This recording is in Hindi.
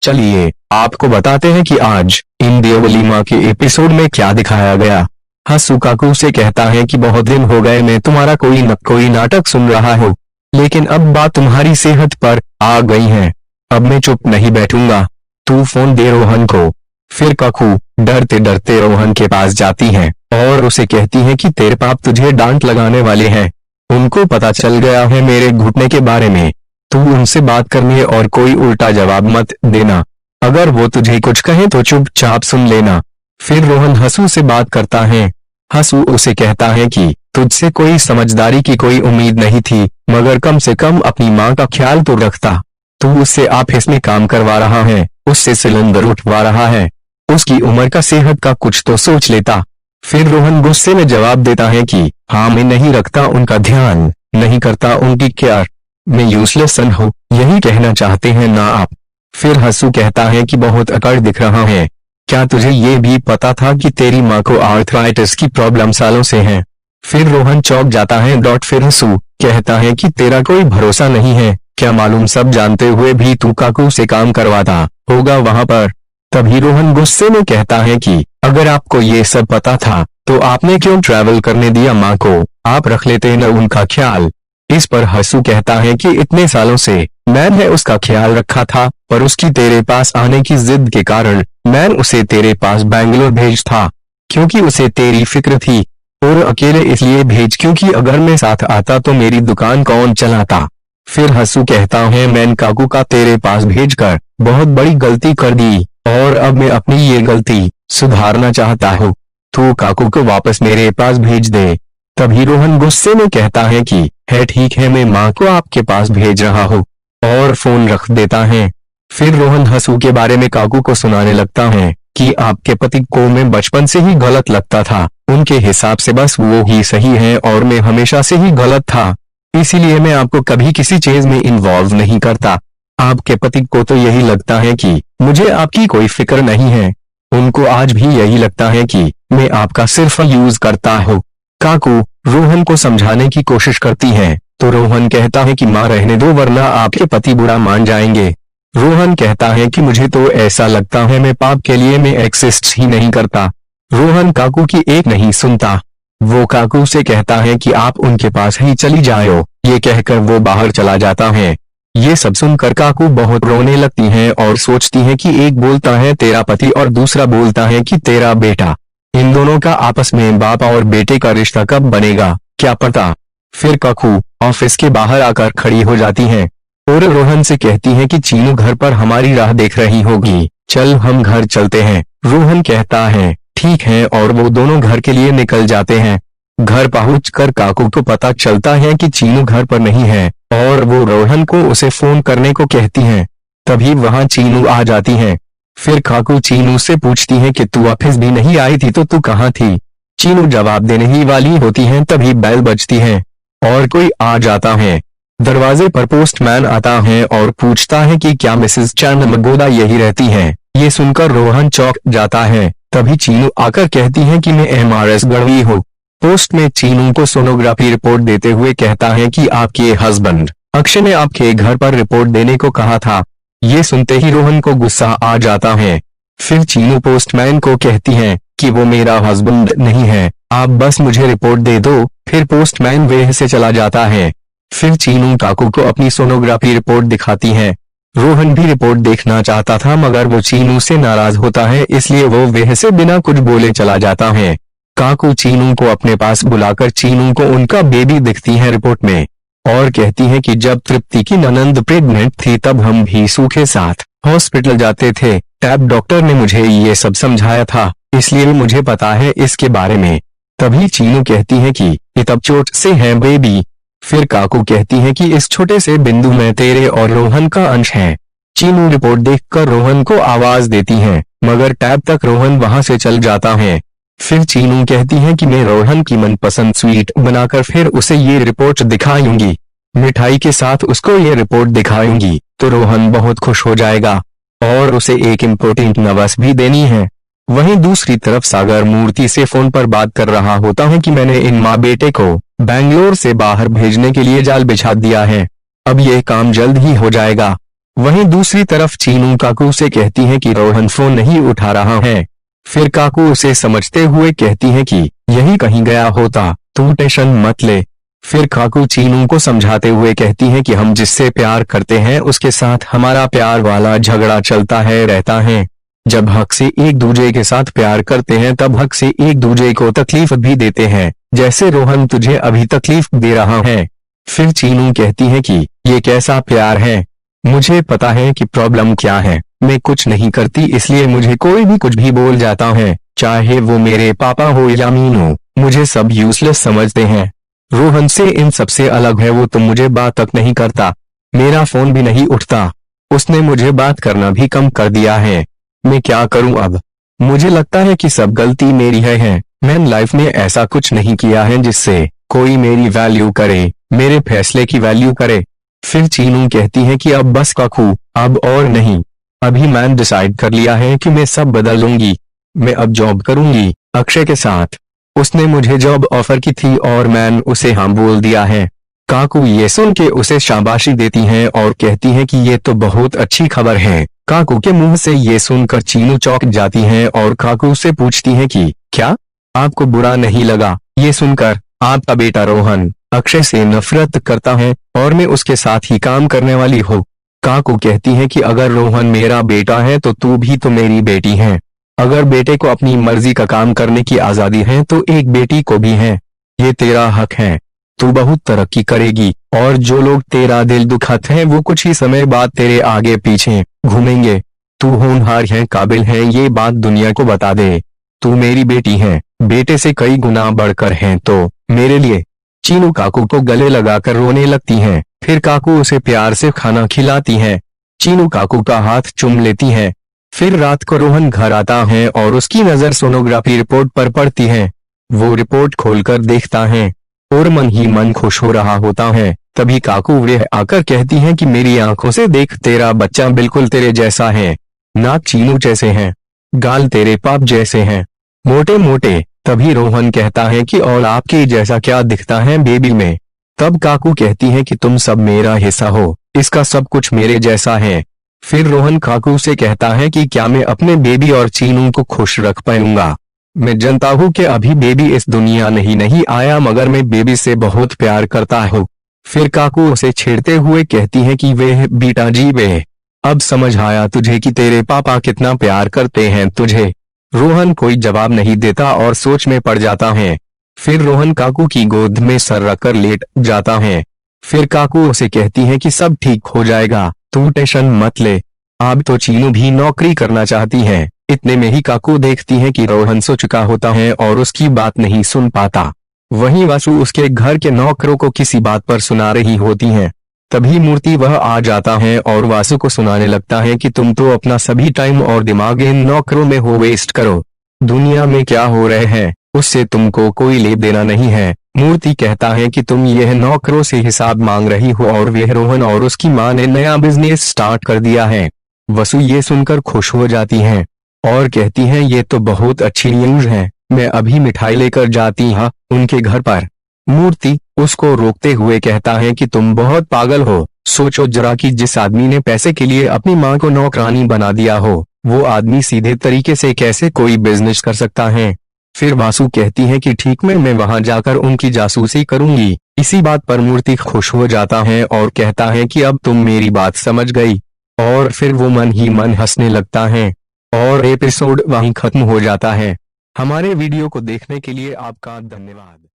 चलिए आपको बताते हैं कि आज इन देवलीमा के एपिसोड में क्या दिखाया गया। हसू काकू से कहता है कि बहुत दिन हो गए मैं तुम्हारा कोई नाटक सुन रहा हूँ, लेकिन अब बात तुम्हारी सेहत पर आ गई है। अब मैं चुप नहीं बैठूंगा, तू फोन दे रोहन को। फिर काकू डरते डरते रोहन के पास जाती है और उसे कहती है कि तेरे पाप तुझे डांट लगाने वाले हैं। उनको पता चल गया है मेरे घुटने के बारे में। तू उनसे बात करने और कोई उल्टा जवाब मत देना। अगर वो तुझे कुछ कहे तो चुपचाप सुन लेना। फिर रोहन हसू से बात करता है। हसू उसे कहता है कि तुझसे कोई समझदारी की कोई उम्मीद नहीं थी, मगर कम से कम अपनी माँ का ख्याल तो रखता। तू उससे ऑफिस में काम करवा रहा है, उससे सिलेंडर उठवा रहा है, उसकी उम्र का सेहत का कुछ तो सोच लेता। फिर रोहन गुस्से में जवाब देता है कि हाँ, मैं नहीं रखता उनका ध्यान, नहीं करता उनकी केयर, मैं यूजलेस हूँ, यही कहना चाहते हैं ना आप। फिर हसू कहता है कि बहुत अकड़ दिख रहा है। क्या तुझे ये भी पता था कि तेरी माँ को आर्थराइटिस की प्रॉब्लम सालों से है? फिर रोहन चौंक जाता है। फिर हसू कहता है कि तेरा कोई भरोसा नहीं है, क्या मालूम सब जानते हुए भी तू काकू से काम करवाता होगा वहां पर। तभी रोहन गुस्से में कहता है कि अगर आपको ये सब पता था तो आपने क्यों ट्रैवल करने दिया माँ को, आप रख लेते न उनका ख्याल। इस पर हसू कहता है कि इतने सालों से मैंने उसका ख्याल रखा था, पर उसकी तेरे पास आने की जिद के कारण मैंने उसे तेरे पास बैंगलोर भेज था, क्योंकि उसे तेरी फिक्र थी। और अकेले इसलिए भेज क्योंकि अगर मैं साथ आता तो मेरी दुकान कौन चलाता। फिर हसू कहता है मैंने काकू का तेरे पास भेजकर बहुत बड़ी गलती कर दी और अब मैं अपनी ये गलती सुधारना चाहता हूँ। तू काकू को वापस मेरे पास भेज दे। तभी रोहन गुस्से में कहता है कि है ठीक है, मैं माँ को आपके पास भेज रहा हूँ, और फोन रख देता है। फिर रोहन हसू के बारे में काकू को सुनाने लगता है कि आपके पति को मैं बचपन से ही गलत लगता था, उनके हिसाब से बस वो ही सही है और मैं हमेशा से ही गलत था, इसीलिए मैं आपको कभी किसी चीज में इन्वॉल्व नहीं करता। आपके पति को तो यही लगता है कि मुझे आपकी कोई फिक्र नहीं है, उनको आज भी यही लगता है कि मैं आपका सिर्फ यूज करता हूँ। काकू रोहन को समझाने की कोशिश करती है तो रोहन कहता है कि माँ रहने दो वरना आपके पति बुरा मान जाएंगे। रोहन कहता है कि मुझे तो ऐसा लगता है मैं पाप के लिए मैं एक्सिस्ट ही नहीं करता। रोहन काकू की एक नहीं सुनता। वो काकू से कहता है कि आप उनके पास ही चली जाओ, ये कहकर वो बाहर चला जाता है। ये सब सुनकर काकू बहुत रोने लगती है और सोचती है कि एक बोलता है तेरा पति और दूसरा बोलता है कि तेरा बेटा, इन दोनों का आपस में बाप और बेटे का रिश्ता कब बनेगा क्या पता। फिर काकू ऑफिस के बाहर आकर खड़ी हो जाती है और रोहन से कहती है कि चीनू घर पर हमारी राह देख रही होगी, चल हम घर चलते हैं। रोहन कहता है ठीक है और वो दोनों घर के लिए निकल जाते हैं। घर पहुंचकर काकू को पता चलता है कि चीनू घर पर नहीं है और वो रोहन को उसे फोन करने को कहती है। तभी वहां चीनू आ जाती है। फिर काकू चीनू से पूछती है कि तू ऑफिस भी नहीं आई थी तो तू कहाँ थी। चीनू जवाब देने ही वाली होती है तभी बेल बजती है और कोई आ जाता है। दरवाजे पर पोस्टमैन आता है और पूछता है कि क्या मिसेस चैन मगोदा यही रहती है। ये सुनकर रोहन चौंक जाता है। तभी चीनू आकर कहती है कि मैं MRS गढ़वी हूँ। पोस्ट में चीनू को सोनोग्राफी रिपोर्ट देते हुए कहता है कि आपके हस्बैंड अक्षय ने आपके घर पर रिपोर्ट देने को कहा था। ये सुनते ही रोहन को गुस्सा आ जाता है। फिर चीनू पोस्टमैन को कहती है कि वो मेरा हस्बैंड नहीं है, आप बस मुझे रिपोर्ट दे दो। फिर पोस्टमैन वह से चला जाता है। फिर चीनू काकू को अपनी सोनोग्राफी रिपोर्ट दिखाती है। रोहन भी रिपोर्ट देखना चाहता था मगर वो चीनू से नाराज होता है, इसलिए वो वह से बिना कुछ बोले चला जाता है। काकू चीनू को अपने पास बुलाकर चीनू को उनका बेबी दिखती है रिपोर्ट में और कहती है कि जब तृप्ति की ननंद प्रेग्नेंट थी तब हम भी सू के साथ हॉस्पिटल जाते थे। टैब डॉक्टर ने मुझे ये सब समझाया था, इसलिए मुझे पता है इसके बारे में। तभी चीनू कहती है कि ये तब चोट से है बेबी। फिर काकू कहती है कि इस छोटे से बिंदु में तेरे और रोहन का अंश है। चीनू रिपोर्ट देखकर रोहन को आवाज देती है मगर टैब तक रोहन वहां से चल जाता है। फिर चीनू कहती है कि मैं रोहन की मनपसंद स्वीट बनाकर फिर उसे ये रिपोर्ट दिखाऊंगी, मिठाई के साथ उसको ये रिपोर्ट दिखाऊंगी तो रोहन बहुत खुश हो जाएगा और उसे एक इम्पोर्टेंट नवस भी देनी है। वहीं दूसरी तरफ सागर मूर्ति से फोन पर बात कर रहा होता है कि मैंने इन माँ बेटे को बैंगलोर से बाहर भेजने के लिए जाल बिछा दिया है, अब यह काम जल्द ही हो जाएगा। वहीं दूसरी तरफ चीनू काकू से कहती है कि रोहन फोन नहीं उठा रहा है। फिर काकू उसे समझते हुए कहती है कि यही कहीं गया होता, तू टेंशन मत ले। फिर काकू चीनू को समझाते हुए कहती है कि हम जिससे प्यार करते हैं उसके साथ हमारा प्यार वाला झगड़ा चलता है रहता है। जब हक से एक दूसरे के साथ प्यार करते हैं तब हक से एक दूसरे को तकलीफ भी देते हैं, जैसे रोहन तुझे अभी तकलीफ दे रहा है। फिर चीनू कहती है कि ये कैसा प्यार है, मुझे पता है कि प्रॉब्लम क्या है, मैं कुछ नहीं करती इसलिए मुझे कोई भी कुछ भी बोल जाता है, चाहे वो मेरे पापा हो या मीनू, मुझे सब यूजलेस समझते हैं। रोहन से इन सबसे अलग है वो तो मुझे बात तक नहीं करता, मेरा फोन भी नहीं उठता, उसने मुझे बात करना भी कम कर दिया है। मैं क्या करूं अब? मुझे लगता है कि सब गलती मेरी है। मैंने लाइफ में ऐसा कुछ नहीं किया है जिससे कोई मेरी वैल्यू करे, मेरे फैसले की वैल्यू करे। फिर चीनू कहती है कि अब बस काकू, अब और नहीं, अभी मैंने डिसाइड कर लिया है कि मैं सब बदल लूंगी, मैं अब जॉब करूंगी अक्षय के साथ। उसने मुझे जॉब ऑफर की थी और मैंने उसे हाँ बोल दिया है। काकू ये सुन के उसे शाबाशी देती हैं और कहती हैं कि ये तो बहुत अच्छी खबर है। काकू के मुंह से ये सुनकर चीनू चौंक जाती है और काकू से पूछती है कि क्या आपको बुरा नहीं लगा ये सुनकर? आपका बेटा रोहन अक्षय से नफरत करता है और मैं उसके साथ ही काम करने वाली हूँ। काकू कहती है कि अगर रोहन मेरा बेटा है तो तू भी तो मेरी बेटी है। अगर बेटे को अपनी मर्जी का काम करने की आजादी है तो एक बेटी को भी है, ये तेरा हक है। तू बहुत तरक्की करेगी और जो लोग तेरा दिल दुखाते हैं वो कुछ ही समय बाद तेरे आगे पीछे घूमेंगे। तू होनहार है, काबिल है, ये बात दुनिया को बता दे। तू मेरी बेटी है, बेटे से कई गुना बढ़कर है तो मेरे लिए। चीनू काकू को गले लगाकर रोने लगती है। फिर काकू उसे प्यार से खाना खिलाती है। चीनू काकू का हाथ चूम लेती है। फिर रात को रोहन घर आता है और उसकी नजर सोनोग्राफी रिपोर्ट पर पड़ती है। वो रिपोर्ट खोलकर देखता है और मन ही मन खुश हो रहा होता है। तभी काकू वह आकर कहती है कि मेरी आंखों से देख, तेरा बच्चा बिल्कुल तेरे जैसा है। नाक चीनू जैसे हैं, गाल तेरे पाप जैसे हैं, मोटे मोटे। तभी रोहन कहता है कि और आपके जैसा क्या दिखता है बेबी में? तब काकू कहती है कि तुम सब मेरा हिस्सा हो, इसका सब कुछ मेरे जैसा है। फिर रोहन काकू से कहता है कि क्या मैं अपने बेबी और चीनू को खुश रख पाऊंगा? मैं जानता हूँ कि अभी बेबी इस दुनिया नहीं आया, मगर मैं बेबी से बहुत प्यार करता हूँ। फिर काकू उसे छेड़ते हुए कहती है कि वे बेटा जी वे, अब समझ आया तुझे कि तेरे पापा कितना प्यार करते हैं तुझे। रोहन कोई जवाब नहीं देता और सोच में पड़ जाता है। फिर रोहन काकू की गोद में सर रखकर लेट जाता है। फिर काकू उसे कहती है कि सब ठीक हो जाएगा, तू टेंशन मत ले। अब तो चीनू भी नौकरी करना चाहती है। इतने में ही काकू देखती है कि रोहन सो चुका होता है और उसकी बात नहीं सुन पाता। वहीं वासु उसके घर के नौकरों को किसी बात पर सुना रही होती हैं। तभी मूर्ति वह आ जाता है और वासु को सुनाने लगता है कि तुम तो अपना सभी टाइम और दिमाग इन नौकरों में हो वेस्ट करो। दुनिया में क्या हो रहे हैं उससे तुमको कोई लेन देना नहीं है। मूर्ति कहता है कि तुम यह नौकरों से हिसाब मांग रही हो और वह रोहन और उसकी माँ ने नया बिजनेस स्टार्ट कर दिया है। वसु ये सुनकर खुश हो जाती हैं और कहती हैं ये तो बहुत अच्छी न्यूज है, मैं अभी मिठाई लेकर जाती हूँ उनके घर पर। मूर्ति उसको रोकते हुए कहता है कि तुम बहुत पागल हो, सोचो जरा कि जिस आदमी ने पैसे के लिए अपनी माँ को नौकरानी बना दिया हो, वो आदमी सीधे तरीके से कैसे कोई बिजनेस कर सकता है। फिर वासु कहती है कि ठीक मैं वहां जाकर उनकी जासूसी करूंगी। इसी बात पर मूर्ति खुश हो जाता है और कहता है कि अब तुम मेरी बात समझ गई। और फिर वो मन ही मन हंसने लगता है और एपिसोड वहीं खत्म हो जाता है। हमारे वीडियो को देखने के लिए आपका धन्यवाद।